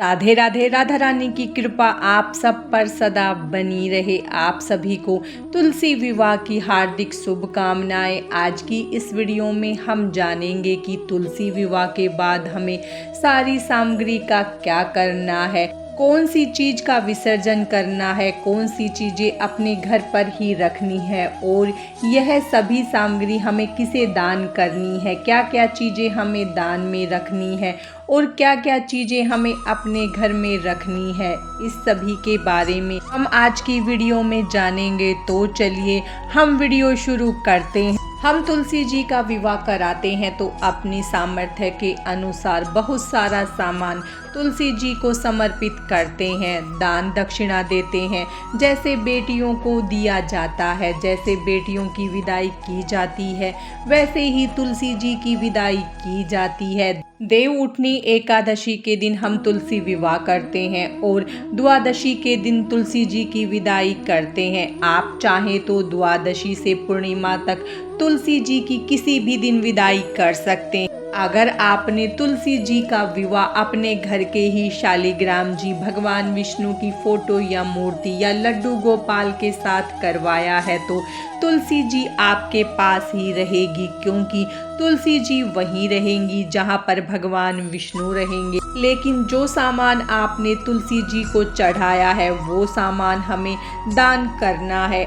राधे राधे। राधा रानी की कृपा आप सब पर सदा बनी रहे। आप सभी को तुलसी विवाह की हार्दिक शुभकामनाएं। आज की इस वीडियो में हम जानेंगे कि तुलसी विवाह के बाद हमें सारी सामग्री का क्या करना है, कौन सी चीज़ का विसर्जन करना है, कौन सी चीज़ें अपने घर पर ही रखनी है और यह सभी सामग्री हमें किसे दान करनी है, क्या क्या चीज़ें हमें दान में रखनी है और क्या क्या चीज़ें हमें अपने घर में रखनी है। इस सभी के बारे में हम आज की वीडियो में जानेंगे। तो चलिए हम वीडियो शुरू करते हैं। हम तुलसी जी का विवाह कराते हैं तो अपनी सामर्थ्य के अनुसार बहुत सारा सामान तुलसी जी को समर्पित करते हैं, दान दक्षिणा देते हैं। जैसे बेटियों को दिया जाता है, जैसे बेटियों की विदाई की जाती है, वैसे ही तुलसी जी की विदाई की जाती है। देव उठनी एकादशी के दिन हम तुलसी विवाह करते हैं और द्वादशी के दिन तुलसी जी की विदाई करते हैं। आप चाहें तो द्वादशी से पूर्णिमा तक तुलसी जी की किसी भी दिन विदाई कर सकते हैं। अगर आपने तुलसी जी का विवाह अपने घर के ही शालिग्राम जी, भगवान विष्णु की फोटो या मूर्ति या लड्डू गोपाल के साथ करवाया है तो तुलसी जी आपके पास ही रहेगी, क्योंकि तुलसी जी वहीं रहेंगी जहां पर भगवान विष्णु रहेंगे। लेकिन जो सामान आपने तुलसी जी को चढ़ाया है वो सामान हमें दान करना है।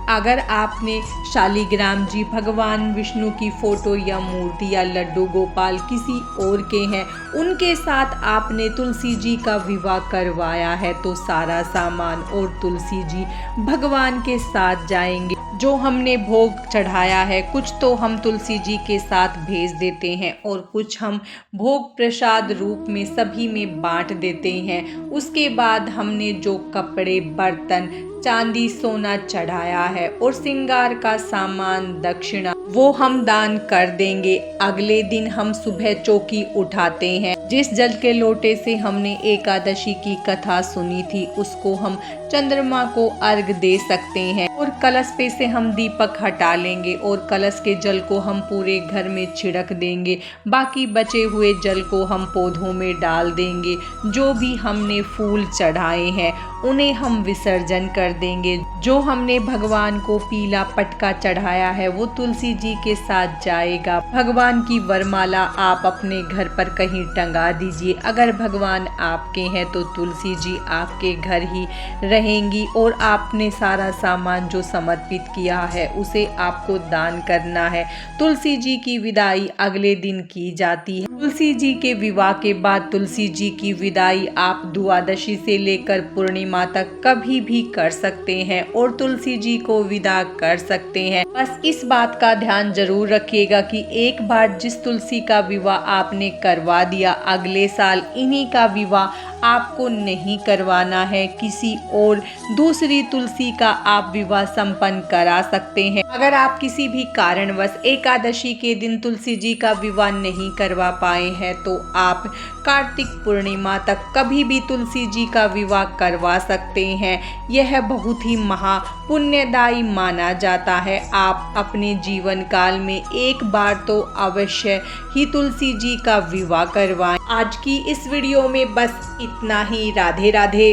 अगर आपने शालिग्राम जी, भगवान विष्णु की फोटो या मूर्ति या लड्डू गोपाल किसी और के हैं, उनके साथ आपने तुलसी जी का विवाह करवाया है तो सारा सामान और तुलसी जी भगवान के साथ जाएंगे। जो हमने भोग चढ़ाया है कुछ तो हम तुलसी जी के साथ भेज देते हैं और कुछ हम भोग प्रसाद रूप में सभी में बांट देते हैं। उसके बाद हमने जो कपड़े, बर्तन, चांदी, सोना चढ़ाया है और श्रृंगार का सामान, दक्षिणा, वो हम दान कर देंगे। अगले दिन हम सुबह चौकी उठाते हैं। जिस जल के लोटे से हमने एकादशी की कथा सुनी थी उसको हम चंद्रमा को अर्घ दे सकते हैं और कलश पे से हम दीपक हटा लेंगे और कलश के जल को हम पूरे घर में छिड़क देंगे। बाकी बचे हुए जल को हम पौधों में डाल देंगे। जो भी हमने फूल चढ़ाए हैं उन्हें हम विसर्जन कर देंगे। जो हमने भगवान को पीला पटका चढ़ाया है वो तुलसी जी के साथ जाएगा। भगवान की वरमाला आप अपने घर पर कहीं टंगा दीजिए। अगर भगवान आपके हैं तो तुलसी जी आपके घर ही रहेंगी और आपने सारा सामान जो समर्पित किया है उसे आपको दान करना है। तुलसी जी की विदाई अगले दिन की जाती है। तुलसी जी के विवाह के बाद तुलसी जी की विदाई आप द्वादशी से लेकर पूर्णिमा तक कभी भी कर सकते हैं और तुलसी जी को विदा कर सकते हैं। बस इस बात का ध्यान जरूर रखिएगा कि एक बार जिस तुलसी का विवाह आपने करवा दिया, अगले साल इन्हीं का विवाह आपको नहीं करवाना है। किसी और दूसरी तुलसी का आप विवाह संपन्न करा सकते हैं। अगर आप किसी भी कारणवश एकादशी के दिन तुलसी जी का विवाह नहीं करवा पाए हैं तो आप कार्तिक पूर्णिमा तक कभी भी तुलसी जी का विवाह करवा सकते हैं। यह बहुत ही महा पुण्यदायी माना जाता है। आप अपने जीवन काल में एक बार तो अवश्य ही तुलसी जी का विवाह करवाएं। आज की इस वीडियो में बस इतना ही। राधे राधे।